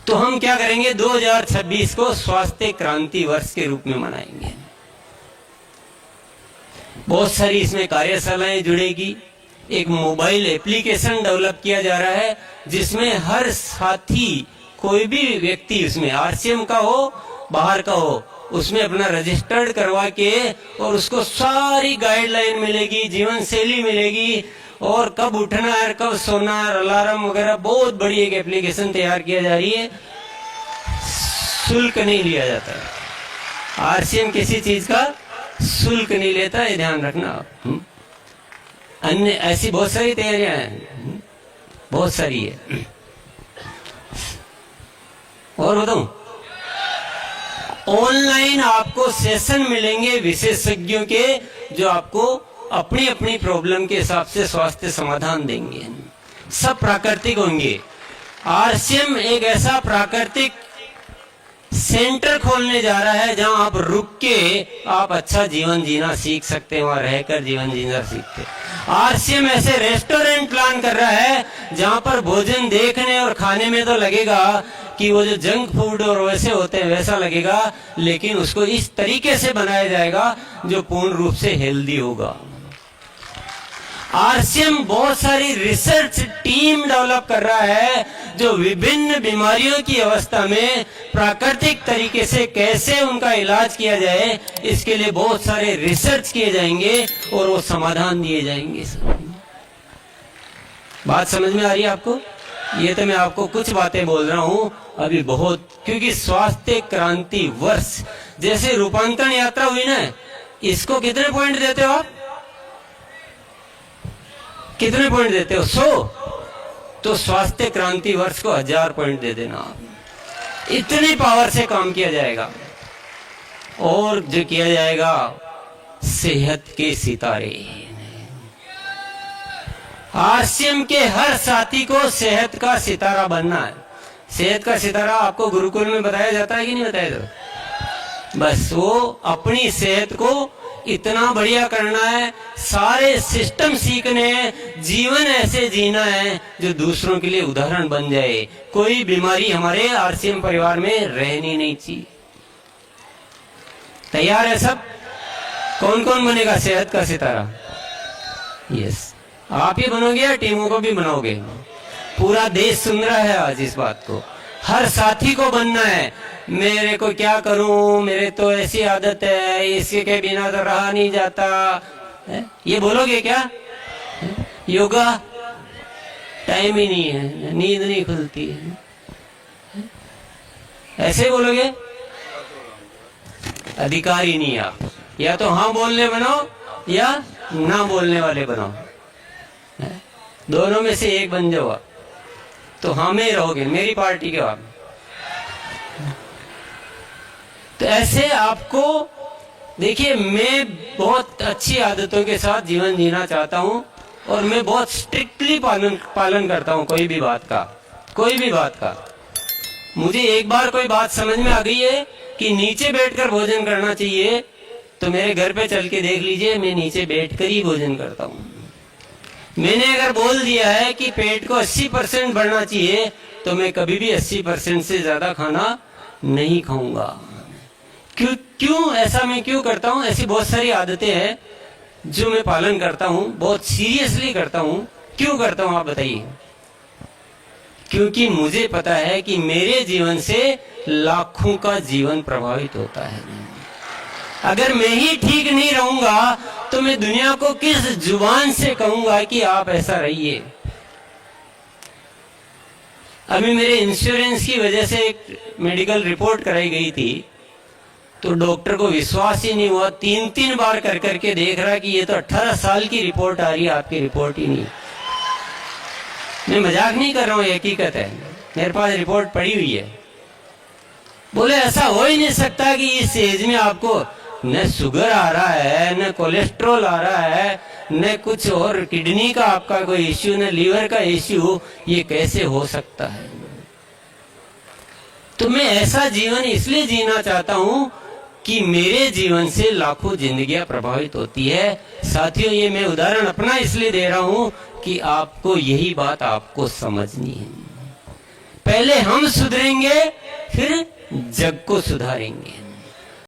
तो हम क्या करेंगे, 2026 को स्वास्थ्य क्रांति वर्ष के रूप में मनाएंगे। बहुत सारी इसमें कार्यशालाएं जुड़ेगी। एक मोबाइल एप्लीकेशन डेवलप किया जा रहा है जिसमें हर साथी, कोई भी व्यक्ति उसमें आरसीएम का हो, बाहर का हो, उसमें अपना रजिस्टर्ड करवा के और उसको सारी गाइडलाइन मिलेगी, जीवन शैली मिलेगी, और कब उठना है, कब सोना है, अलार्म वगैरह। बहुत बड़ी एक एप्लीकेशन तैयार किया जा रही है। शुल्क नहीं लिया जाता है। आरसीएम किसी चीज का शुल्क नहीं लेता, ये ध्यान रखना आप। अन्य ऐसी बहुत सारी तैयारियां हैं, बहुत सारी है। और बताऊं, ऑनलाइन आपको सेशन मिलेंगे विशेषज्ञों के, जो आपको अपनी अपनी प्रॉब्लम के हिसाब से स्वास्थ्य समाधान देंगे। सब प्राकृतिक होंगे। आरसीएम एक ऐसा प्राकृतिक सेंटर खोलने जा रहा है जहां आप रुक के आप अच्छा जीवन जीना सीख सकते हैं, वहां रहकर जीवन जीना सीखते हैं। आरसीएम ऐसे रेस्टोरेंट प्लान कर रहा है जहां पर भोजन देखने और खाने में तो लगेगा कि वो जो जंक फूड और वैसे होते हैं वैसा लगेगा, लेकिन उसको इस तरीके से बनाया जाएगा जो पूर्ण रूप से हेल्दी होगा। आरसीएम बहुत सारी रिसर्च टीम डेवलप कर रहा है जो विभिन्न बीमारियों की अवस्था में प्राकृतिक तरीके से कैसे उनका इलाज किया जाए, इसके लिए बहुत सारे रिसर्च किए जाएंगे और वो समाधान दिए जाएंगे। बात समझ में आ रही है आपको? ये तो मैं आपको कुछ बातें बोल रहा हूं अभी बहुत, क्योंकि स्वास्थ्य क्रांति वर्ष जैसे रूपांतरण यात्रा हुई ना, इसको कितने पॉइंट देते हो आप? कितने पॉइंट देते हो? 100। तो स्वास्थ्य क्रांति वर्ष को 1000 पॉइंट दे देना आप। इतनी पावर से काम किया जाएगा। और जो किया जाएगा, सेहत के सितारे। आरसीएम के हर साथी को सेहत का सितारा बनना है। सेहत का सितारा आपको गुरुकुल में बताया जाता है कि नहीं बताया जाता? बस वो अपनी सेहत को इतना बढ़िया करना है, सारे सिस्टम सीखने हैं, जीवन ऐसे जीना है जो दूसरों के लिए उदाहरण बन जाए। कोई बीमारी हमारे आरसीएम परिवार में रहनी नहीं चाहिए। तैयार है सब? कौन कौन बनेगा सेहत का सितारा? यस, आप ही बनोगे या टीमों को भी बनाओगे? पूरा देश सुन रहा है आज इस बात को। हर साथी को बनना है। मेरे को क्या करूं, मेरे तो ऐसी आदत है, इसके बिना तो रहा नहीं जाता है? ये बोलोगे क्या? योगा टाइम ही नहीं है, नींद नहीं खुलती है, ऐसे बोलोगे? अधिकारी नहीं आप। या तो हाँ बोलने बनो या ना बोलने वाले बनो, दोनों में से एक बन जाओ। तो हाँ में रहोगे, मेरी पार्टी के आप। तो ऐसे आपको देखिए, मैं बहुत अच्छी आदतों के साथ जीवन जीना चाहता हूं और मैं बहुत स्ट्रिक्टली पालन करता हूं कोई भी बात का। मुझे एक बार कोई बात समझ में आ गई है कि नीचे बैठकर भोजन करना चाहिए, तो मेरे घर पे चल के देख लीजिए, मैं नीचे बैठकर ही भोजन करता हूं। मैंने अगर बोल दिया है कि पेट को 80% बढ़ना चाहिए, तो मैं कभी भी 80% से ज्यादा खाना नहीं खाऊंगा। क्यों ऐसा मैं क्यों करता हूं? ऐसी बहुत सारी आदतें हैं जो मैं पालन करता हूं, बहुत सीरियसली करता हूं। क्यों करता हूं आप बताइए? क्योंकि मुझे पता है कि मेरे जीवन से लाखों का जीवन प्रभावित होता है। अगर मैं ही ठीक नहीं रहूंगा तो मैं दुनिया को किस जुबान से कहूंगा कि आप ऐसा रहिए? अभी मेरे इंश्योरेंस की वजह से एक मेडिकल रिपोर्ट कराई गई थी, तो डॉक्टर को विश्वास ही नहीं हुआ। 3 बार कर करके देख रहा कि ये तो 18 साल की रिपोर्ट आ रही है, आपकी रिपोर्ट ही नहीं। मैं मजाक नहीं कर रहा हूँ, हकीकत है, मेरे पास रिपोर्ट पड़ी हुई है। बोले ऐसा हो ही नहीं सकता कि इस एज में आपको न शुगर आ रहा है, न कोलेस्ट्रॉल आ रहा है, न कुछ और किडनी का आपका कोई इश्यू, न लीवर का इश्यू, ये कैसे हो सकता है? तो मैं ऐसा जीवन इसलिए जीना चाहता हूं कि मेरे जीवन से लाखों जिंदगियां प्रभावित होती है। साथियों, ये मैं उदाहरण अपना इसलिए दे रहा हूं कि आपको यही बात आपको समझनी है। पहले हम सुधरेंगे फिर जग को सुधारेंगे।